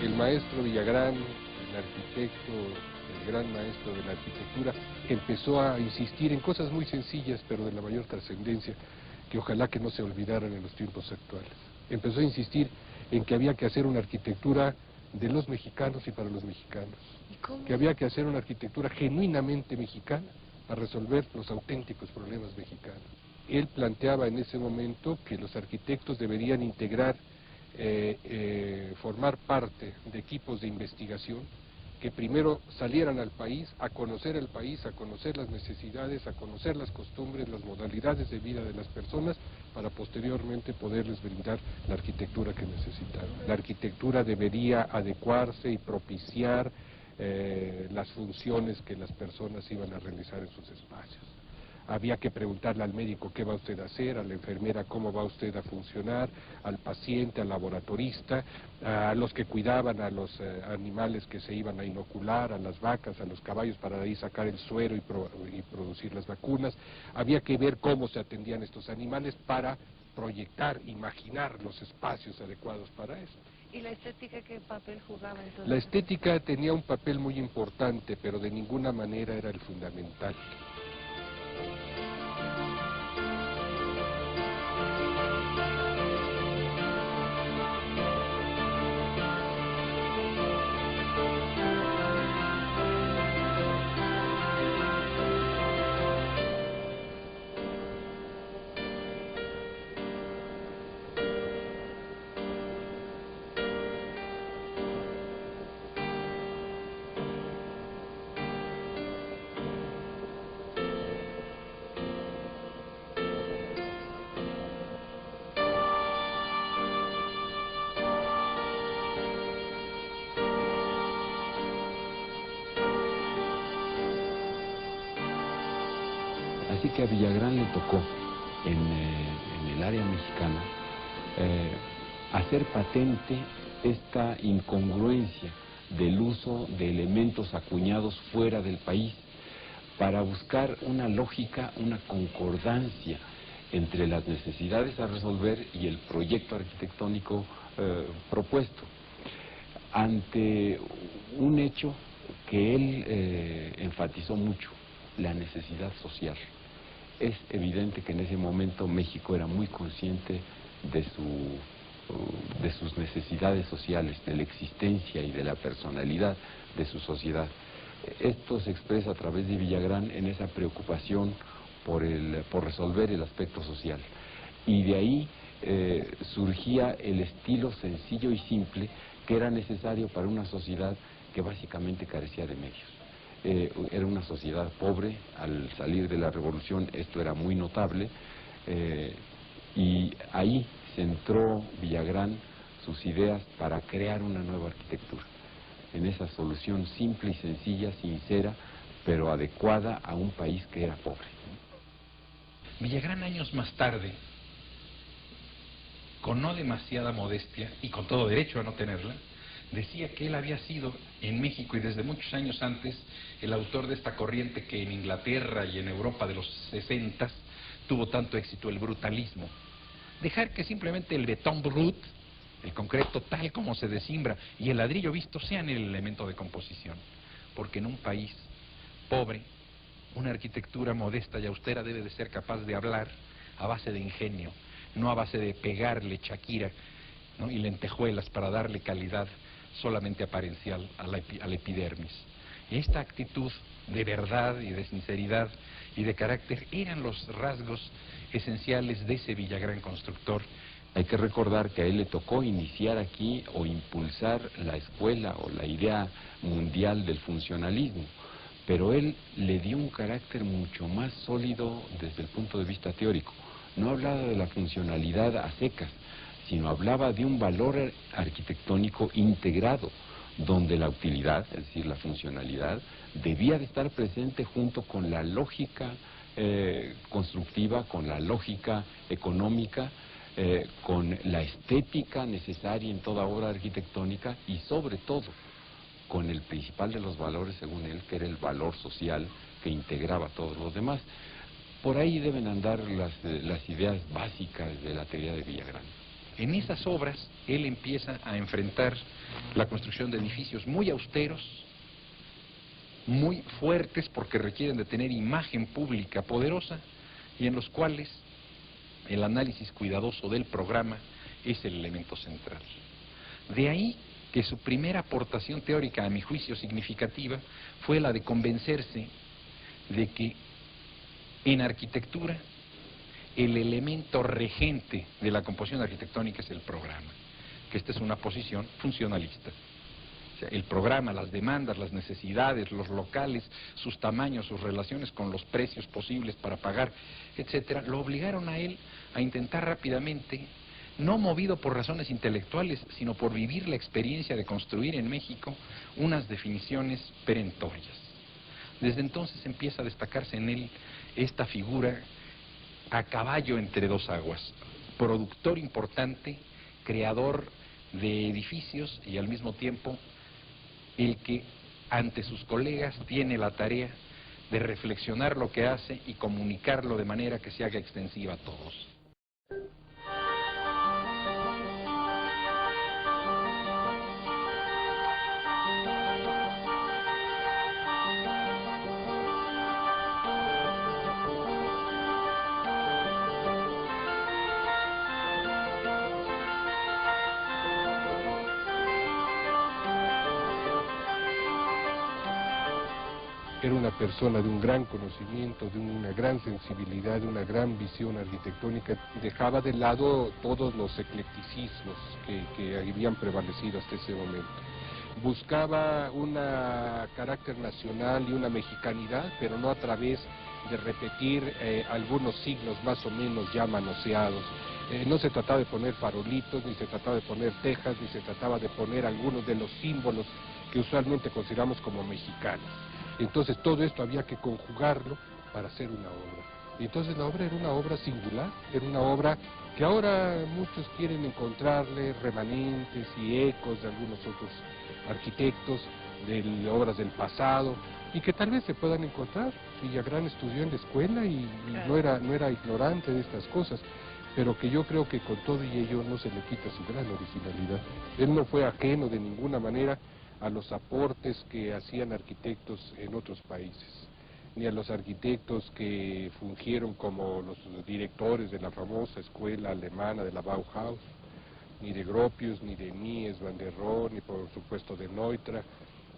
El maestro Villagrán, el arquitecto, el gran maestro de la arquitectura, empezó a insistir en cosas muy sencillas, pero de la mayor trascendencia, que ojalá que no se olvidaran en los tiempos actuales. Empezó a insistir en que había que hacer una arquitectura de los mexicanos y para los mexicanos. Que había que hacer una arquitectura genuinamente mexicana para resolver los auténticos problemas mexicanos. Él planteaba en ese momento que los arquitectos deberían integrar, formar parte de equipos de investigación que primero salieran al país, a conocer el país, a conocer las necesidades, a conocer las costumbres, las modalidades de vida de las personas, para posteriormente poderles brindar la arquitectura que necesitaban. La arquitectura debería adecuarse y propiciar las funciones que las personas iban a realizar en sus espacios. Había que preguntarle al médico qué va usted a hacer, a la enfermera cómo va usted a funcionar, al paciente, al laboratorista, a los que cuidaban a los animales que se iban a inocular, a las vacas, a los caballos, para de ahí sacar el suero y producir las vacunas. Había que ver cómo se atendían estos animales para proyectar, imaginar los espacios adecuados para eso. ¿Y la estética qué papel jugaba entonces? La estética tenía un papel muy importante, pero de ninguna manera era el fundamental. Así que a Villagrán le tocó, en el área mexicana, hacer patente esta incongruencia del uso de elementos acuñados fuera del país para buscar una lógica, una concordancia entre las necesidades a resolver y el proyecto arquitectónico propuesto, ante un hecho que él enfatizó mucho: la necesidad social. Es evidente que en ese momento México era muy consciente de sus necesidades sociales, de la existencia y de la personalidad de su sociedad. Esto se expresa a través de Villagrán en esa preocupación por resolver el aspecto social. Y de ahí surgía el estilo sencillo y simple que era necesario para una sociedad que básicamente carecía de medios. Era una sociedad pobre. Al salir de la revolución esto era muy notable, y ahí centró Villagrán sus ideas para crear una nueva arquitectura, en esa solución simple y sencilla, sincera, pero adecuada a un país que era pobre. Villagrán, años más tarde, con no demasiada modestia y con todo derecho a no tenerla, decía que él había sido en México y desde muchos años antes el autor de esta corriente que en Inglaterra y en Europa de los 60 tuvo tanto éxito, el brutalismo. Dejar que simplemente el betón brut, el concreto tal como se desimbra, y el ladrillo visto sean el elemento de composición. Porque en un país pobre, una arquitectura modesta y austera debe de ser capaz de hablar a base de ingenio, no a base de pegarle Shakira, ¿no?, y lentejuelas para darle calidad solamente apariencial a la epidermis. Esta actitud de verdad y de sinceridad y de carácter eran los rasgos esenciales de ese Villagrán constructor. Hay que recordar que a él le tocó iniciar aquí o impulsar la escuela o la idea mundial del funcionalismo, pero él le dio un carácter mucho más sólido desde el punto de vista teórico. No hablaba de la funcionalidad a secas, sino hablaba de un valor arquitectónico integrado, donde la utilidad, es decir, la funcionalidad, debía de estar presente junto con la lógica constructiva, con la lógica económica, con la estética necesaria en toda obra arquitectónica y sobre todo con el principal de los valores, según él, que era el valor social que integraba a todos los demás. Por ahí deben andar las ideas básicas de la teoría de Villagrán. En esas obras, él empieza a enfrentar la construcción de edificios muy austeros, muy fuertes porque requieren de tener imagen pública poderosa y en los cuales el análisis cuidadoso del programa es el elemento central. De ahí que su primera aportación teórica, a mi juicio significativa, fue la de convencerse de que en arquitectura el elemento regente de la composición arquitectónica es el programa, que esta es una posición funcionalista. O sea, el programa, las demandas, las necesidades, los locales, sus tamaños, sus relaciones con los precios posibles para pagar, etcétera, lo obligaron a él a intentar rápidamente, no movido por razones intelectuales, sino por vivir la experiencia de construir en México unas definiciones perentorias. Desde entonces empieza a destacarse en él esta figura a caballo entre dos aguas, productor importante, creador de edificios y al mismo tiempo el que ante sus colegas tiene la tarea de reflexionar lo que hace y comunicarlo de manera que se haga extensiva a todos. Era una persona de un gran conocimiento, de una gran sensibilidad, de una gran visión arquitectónica. Dejaba de lado todos los eclecticismos que habían prevalecido hasta ese momento. Buscaba un carácter nacional y una mexicanidad, pero no a través de repetir algunos signos más o menos ya manoseados. No se trataba de poner farolitos, ni se trataba de poner tejas, ni se trataba de poner algunos de los símbolos que usualmente consideramos como mexicanos. Entonces todo esto había que conjugarlo para hacer una obra. Y entonces la obra era una obra singular, era una obra que ahora muchos quieren encontrarle remanentes y ecos de algunos otros arquitectos, de obras del pasado, y que tal vez se puedan encontrar. Villagrán estudió en la escuela y no era ignorante de estas cosas, pero que yo creo que con todo y ello no se le quita su gran originalidad. Él no fue ajeno de ninguna manera a los aportes que hacían arquitectos en otros países, ni a los arquitectos que fungieron como los directores de la famosa escuela alemana de la Bauhaus, ni de Gropius, ni de Mies van der Rohe, ni por supuesto de Neutra,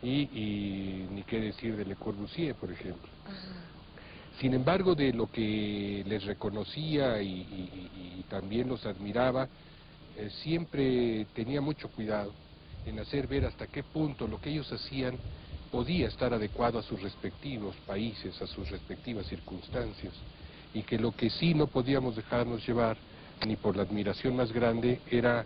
y ni qué decir de Le Corbusier, por ejemplo. Sin embargo, de lo que les reconocía y también los admiraba, siempre tenía mucho cuidado en hacer ver hasta qué punto lo que ellos hacían podía estar adecuado a sus respectivos países, a sus respectivas circunstancias, y que lo que sí no podíamos dejarnos llevar, ni por la admiración más grande, era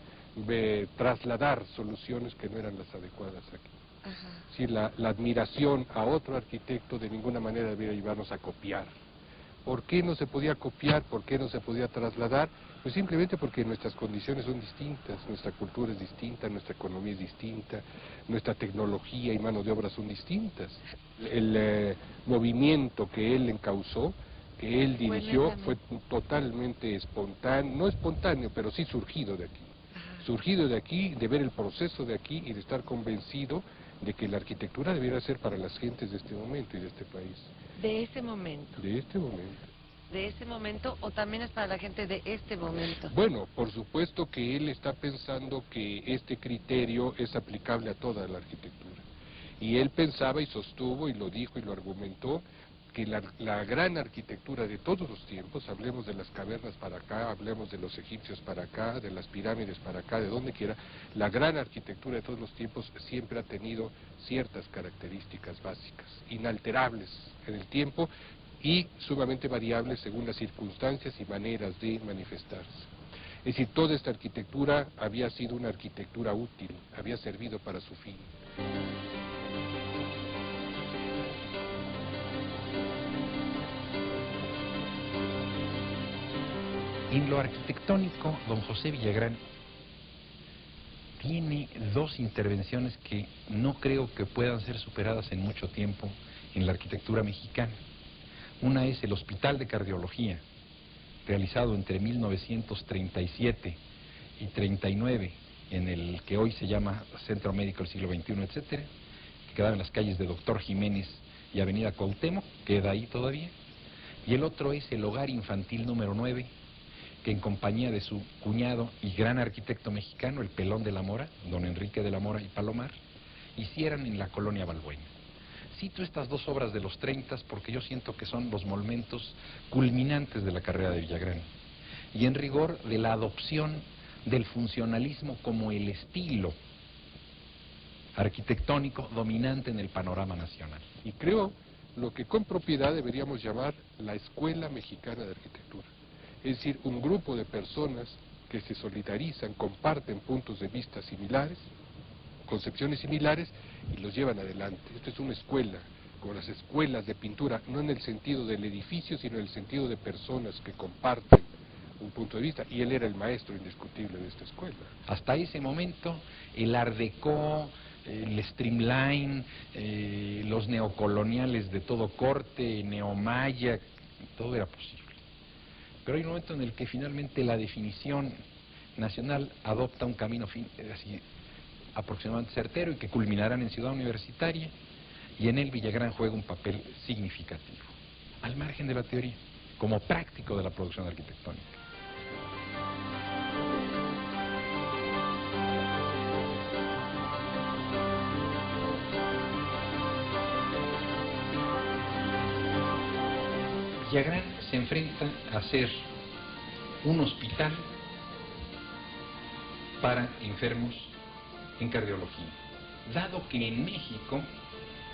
trasladar soluciones que no eran las adecuadas aquí. Sí, la admiración a otro arquitecto de ninguna manera debía llevarnos a copiar. ¿Por qué no se podía copiar? ¿Por qué no se podía trasladar? Pues simplemente porque nuestras condiciones son distintas, nuestra cultura es distinta, nuestra economía es distinta, nuestra tecnología y mano de obra son distintas. El movimiento que él encauzó, que él dirigió, fue totalmente espontáneo, no espontáneo, pero sí surgido de aquí. Surgido de aquí, de ver el proceso de aquí y de estar convencido de que la arquitectura debiera ser para las gentes de este momento y de este país. De ese momento. De este momento. De ese momento, o también es para la gente de este momento. Bueno, por supuesto que él está pensando que este criterio es aplicable a toda la arquitectura. Y él pensaba y sostuvo y lo dijo y lo argumentó que la gran arquitectura de todos los tiempos, hablemos de las cavernas para acá, hablemos de los egipcios para acá, de las pirámides para acá, de donde quiera, la gran arquitectura de todos los tiempos siempre ha tenido ciertas características básicas, inalterables en el tiempo y sumamente variables según las circunstancias y maneras de manifestarse. Es decir, toda esta arquitectura había sido una arquitectura útil, había servido para su fin. En lo arquitectónico, don José Villagrán tiene dos intervenciones que no creo que puedan ser superadas en mucho tiempo en la arquitectura mexicana. Una es el Hospital de Cardiología, realizado entre 1937 y 39 en el que hoy se llama Centro Médico del Siglo XXI, etcétera, que quedaba en las calles de Doctor Jiménez y Avenida Cuauhtémoc, queda ahí todavía. Y el otro es el Hogar Infantil número 9, que en compañía de su cuñado y gran arquitecto mexicano, el Pelón de la Mora, don Enrique de la Mora y Palomar, hicieran en la colonia Balbuena. Cito estas dos obras de los 30 porque yo siento que son los momentos culminantes de la carrera de Villagrán, y en rigor de la adopción del funcionalismo como el estilo arquitectónico dominante en el panorama nacional. Y creo lo que con propiedad deberíamos llamar la Escuela Mexicana de Arquitectura. Es decir, un grupo de personas que se solidarizan, comparten puntos de vista similares, concepciones similares, y los llevan adelante. Esto es una escuela, como las escuelas de pintura, no en el sentido del edificio, sino en el sentido de personas que comparten un punto de vista, y él era el maestro indiscutible de esta escuela. Hasta ese momento, el Art Deco, el Streamline, los neocoloniales de todo corte, neomaya, todo era posible. Pero hay un momento en el que finalmente la definición nacional adopta un camino así aproximadamente certero y que culminarán en Ciudad Universitaria, y en él Villagrán juega un papel significativo, al margen de la teoría, como práctico de la producción arquitectónica. Villagrán se enfrenta a hacer un hospital para enfermos en cardiología, dado que en México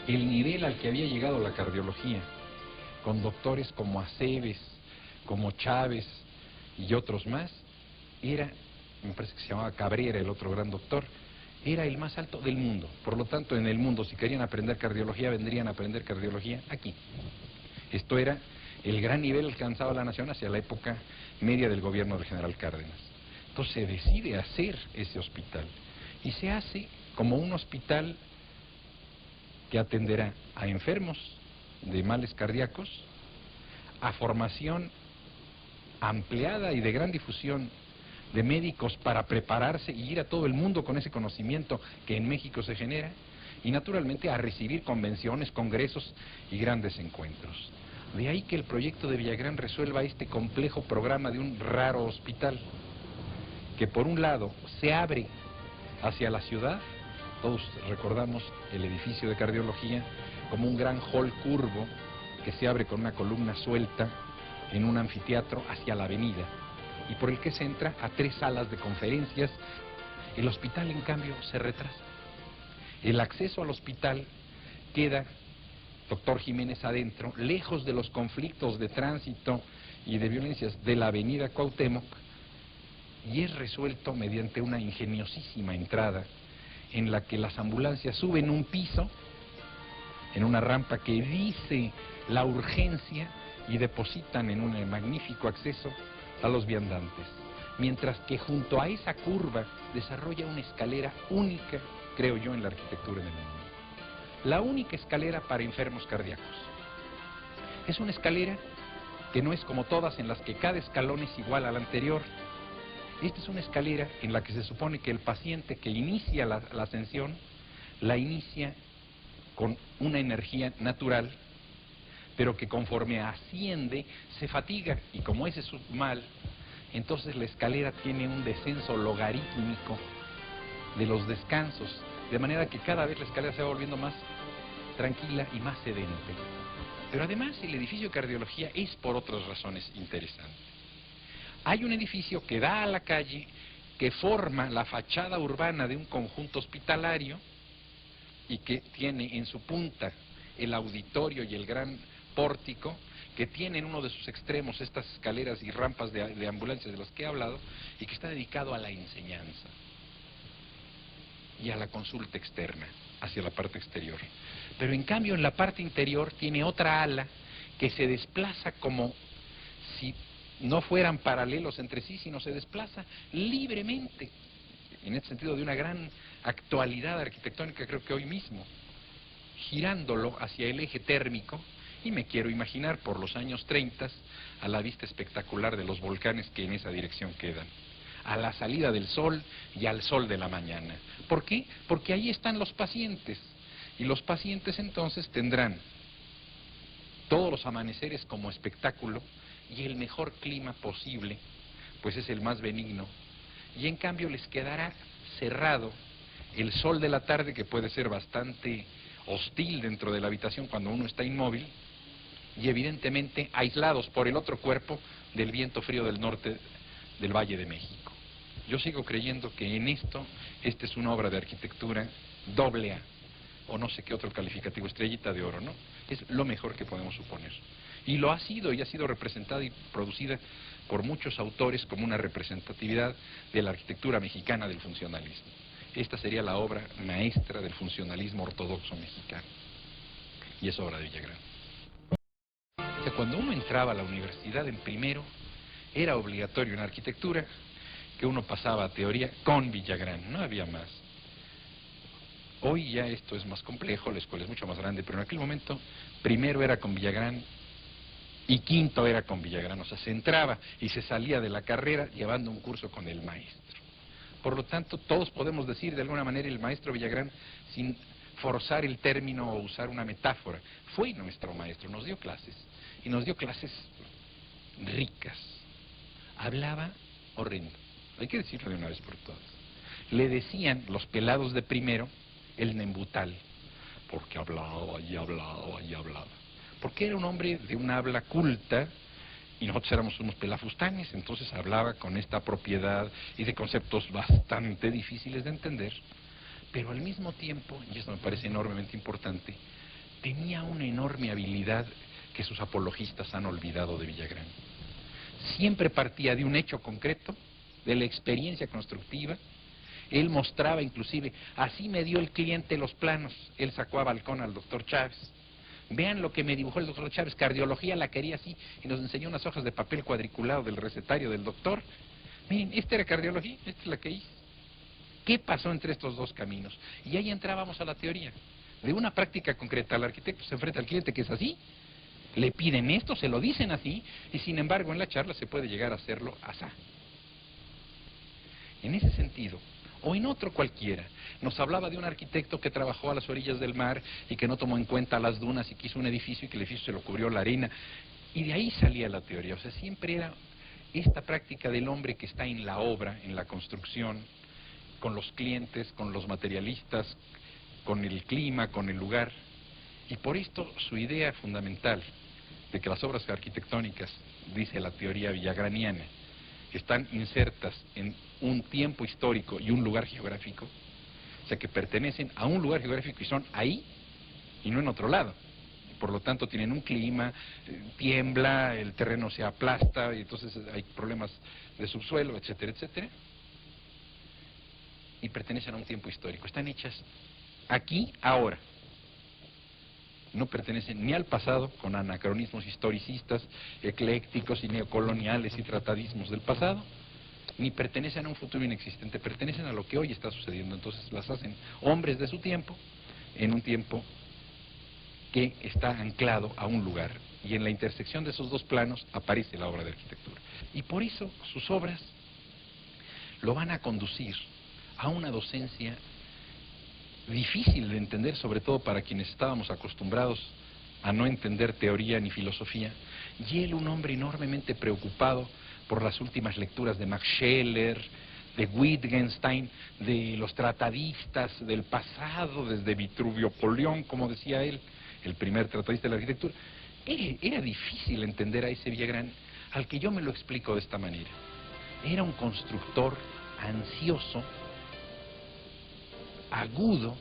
el nivel al que había llegado la cardiología, con doctores como Aceves, como Chávez y otros más, era, me parece que se llamaba Cabrera, el otro gran doctor, era el más alto del mundo. Por lo tanto, en el mundo, si querían aprender cardiología, vendrían a aprender cardiología aquí. Esto era el gran nivel alcanzaba la nación hacia la época media del gobierno del general Cárdenas. Entonces se decide hacer ese hospital, y se hace como un hospital que atenderá a enfermos de males cardíacos, a formación ampliada y de gran difusión de médicos para prepararse y ir a todo el mundo con ese conocimiento que en México se genera, y naturalmente a recibir convenciones, congresos y grandes encuentros. De ahí que el proyecto de Villagrán resuelva este complejo programa de un raro hospital, que por un lado se abre hacia la ciudad. Todos recordamos el edificio de cardiología como un gran hall curvo que se abre con una columna suelta en un anfiteatro hacia la avenida, y por el que se entra a 3 salas de conferencias. El hospital, en cambio, se retrasa. El acceso al hospital queda, Doctor Jiménez adentro, lejos de los conflictos de tránsito y de violencias de la avenida Cuauhtémoc, y es resuelto mediante una ingeniosísima entrada en la que las ambulancias suben un piso en una rampa que dice la urgencia y depositan en un magnífico acceso a los viandantes, mientras que junto a esa curva desarrolla una escalera única, creo yo, en la arquitectura en el mundo. La única escalera para enfermos cardíacos. Es una escalera que no es como todas en las que cada escalón es igual al anterior. Esta es una escalera en la que se supone que el paciente que inicia la ascensión, la inicia con una energía natural, pero que conforme asciende se fatiga, y como ese es su mal, entonces la escalera tiene un descenso logarítmico de los descansos, de manera que cada vez la escalera se va volviendo más tranquila y más sedente. Pero además el edificio de cardiología es por otras razones interesante. Hay un edificio que da a la calle, que forma la fachada urbana de un conjunto hospitalario, y que tiene en su punta el auditorio y el gran pórtico, que tiene en uno de sus extremos estas escaleras y rampas de ambulancias de las que he hablado, y que está dedicado a la enseñanza y a la consulta externa, hacia la parte exterior. Pero en cambio en la parte interior tiene otra ala que se desplaza como si no fueran paralelos entre sí, sino se desplaza libremente, en este sentido de una gran actualidad arquitectónica, creo que hoy mismo, girándolo hacia el eje térmico, y me quiero imaginar por los años 30 a la vista espectacular de los volcanes que en esa dirección quedan. a la salida del sol y al sol de la mañana. ¿Por qué? Porque ahí están los pacientes, y los pacientes entonces tendrán todos los amaneceres como espectáculo y el mejor clima posible, pues es el más benigno, y en cambio les quedará cerrado el sol de la tarde, que puede ser bastante hostil dentro de la habitación cuando uno está inmóvil, y evidentemente aislados por el otro cuerpo del viento frío del norte del Valle de México. Yo sigo creyendo que en esto, esta es una obra de arquitectura doble A, o no sé qué otro calificativo, estrellita de oro, ¿no? Es lo mejor que podemos suponer. Y lo ha sido, y ha sido representada y producida por muchos autores como una representatividad de la arquitectura mexicana del funcionalismo. Esta sería la obra maestra del funcionalismo ortodoxo mexicano, y es obra de Villagrán. O sea, cuando uno entraba a la universidad en primero, era obligatorio en arquitectura que uno pasaba a teoría con Villagrán, no había más. Hoy ya esto es más complejo, la escuela es mucho más grande, pero en aquel momento primero era con Villagrán y quinto era con Villagrán. O sea, se entraba y se salía de la carrera llevando un curso con el maestro. Por lo tanto, todos podemos decir de alguna manera el maestro Villagrán, sin forzar el término o usar una metáfora, fue nuestro maestro, nos dio clases, y nos dio clases ricas. Hablaba horrendo, hay que decirlo de una vez por todas. Le decían los pelados de primero el nembutal, porque hablaba y hablaba y hablaba. Porque era un hombre de una habla culta, y nosotros éramos unos pelafustanes, entonces hablaba con esta propiedad y de conceptos bastante difíciles de entender, pero al mismo tiempo, y esto me parece enormemente importante, tenía una enorme habilidad que sus apologistas han olvidado de Villagrán. Siempre partía de un hecho concreto, de la experiencia constructiva. Él mostraba inclusive, así me dio el cliente los planos, él sacó a balcón al doctor Chávez. Vean lo que me dibujó el doctor Chávez, cardiología la quería así, y nos enseñó unas hojas de papel cuadriculado del recetario del doctor. Miren, esta era cardiología, esta es la que hice. ¿Qué pasó entre estos dos caminos? Y ahí entrábamos a la teoría. De una práctica concreta, el arquitecto se enfrenta al cliente que es así, le piden esto, se lo dicen así, y sin embargo en la charla se puede llegar a hacerlo asá. En ese sentido, o en otro cualquiera, nos hablaba de un arquitecto que trabajó a las orillas del mar y que no tomó en cuenta las dunas y quiso un edificio y que el edificio se lo cubrió la arena, y de ahí salía la teoría. O sea, siempre era esta práctica del hombre que está en la obra, en la construcción, con los clientes, con los materialistas, con el clima, con el lugar. Y por esto su idea fundamental de que las obras arquitectónicas, dice la teoría villagraniana, están insertas en un tiempo histórico y un lugar geográfico, o sea que pertenecen a un lugar geográfico y son ahí y no en otro lado. Por lo tanto tienen un clima, tiembla, el terreno se aplasta y entonces hay problemas de subsuelo, etcétera, etcétera. Y pertenecen a un tiempo histórico. Están hechas aquí, ahora. No pertenecen ni al pasado, con anacronismos historicistas, eclécticos y neocoloniales y tratadismos del pasado, ni pertenecen a un futuro inexistente, pertenecen a lo que hoy está sucediendo. Entonces las hacen hombres de su tiempo, en un tiempo que está anclado a un lugar. Y en la intersección de esos dos planos aparece la obra de arquitectura. Y por eso sus obras lo van a conducir a una docencia difícil de entender, sobre todo para quienes estábamos acostumbrados a no entender teoría ni filosofía, y él un hombre enormemente preocupado por las últimas lecturas de Max Scheler, de Wittgenstein, de los tratadistas del pasado, desde Vitruvio Polión, como decía él, el primer tratadista de la arquitectura. Era difícil entender a ese Villagrán, al que yo me lo explico de esta manera. Era un constructor ansioso, agudo,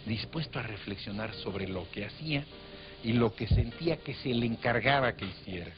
dispuesto a reflexionar sobre lo que hacía y lo que sentía que se le encargaba que hiciera.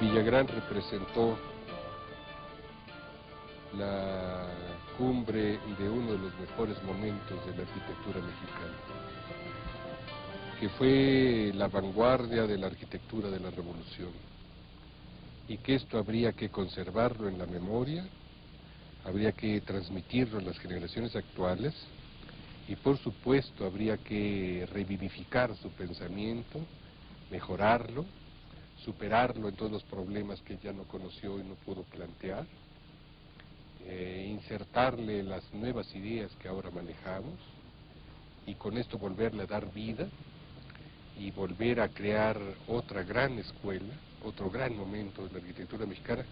Villagrán representó la cumbre de uno de los mejores momentos de la arquitectura mexicana, que fue la vanguardia de la arquitectura de la Revolución, y que esto habría que conservarlo en la memoria, habría que transmitirlo a las generaciones actuales, y por supuesto habría que revivificar su pensamiento, mejorarlo, superarlo en todos los problemas que ya no conoció y no pudo plantear, insertarle las nuevas ideas que ahora manejamos, y con esto volverle a dar vida y volver a crear otra gran escuela, otro gran momento de la arquitectura mexicana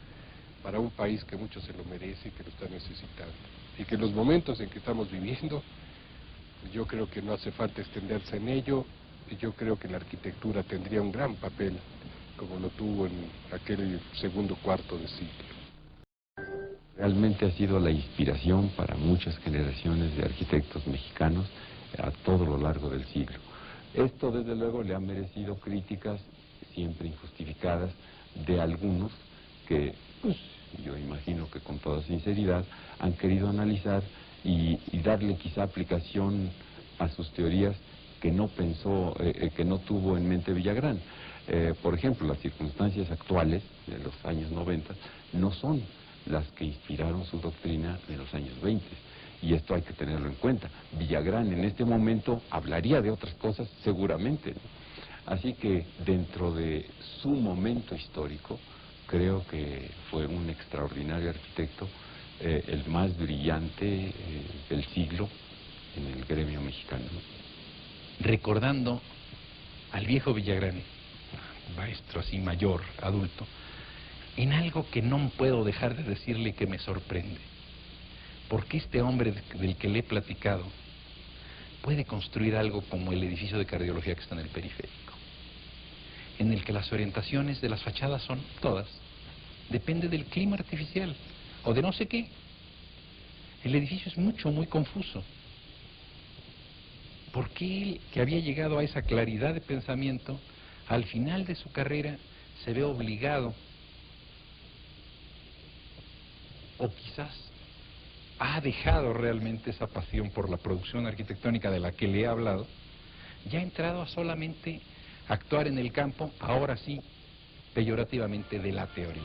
para un país que mucho se lo merece y que lo está necesitando. Y que los momentos en que estamos viviendo, yo creo que no hace falta extenderse en ello, yo creo que la arquitectura tendría un gran papel como lo tuvo en aquel segundo cuarto de siglo. Realmente ha sido la inspiración para muchas generaciones de arquitectos mexicanos a todo lo largo del siglo. Esto desde luego le ha merecido críticas siempre injustificadas de algunos que, pues, yo imagino que con toda sinceridad han querido analizar y darle quizá aplicación a sus teorías que no pensó, que no tuvo en mente Villagrán. Por ejemplo, las circunstancias actuales de los años 90 no son las que inspiraron su doctrina en los años 20. Y esto hay que tenerlo en cuenta. Villagrán en este momento hablaría de otras cosas seguramente, ¿no? Así que dentro de su momento histórico, creo que fue un extraordinario arquitecto, el más brillante del siglo en el gremio mexicano. Recordando al viejo Villagrán, maestro así mayor, adulto, en algo que no puedo dejar de decirle que me sorprende. Porque este hombre del que le he platicado puede construir algo como el edificio de cardiología que está en el periférico, en el que las orientaciones de las fachadas son todas, depende del clima artificial o de no sé qué. El edificio es muy confuso. ¿Por qué él, que había llegado a esa claridad de pensamiento, al final de su carrera se ve obligado, o quizás ha dejado realmente esa pasión por la producción arquitectónica de la que le he hablado, ya ha entrado a solamente actuar en el campo, ahora sí, peyorativamente, de la teoría?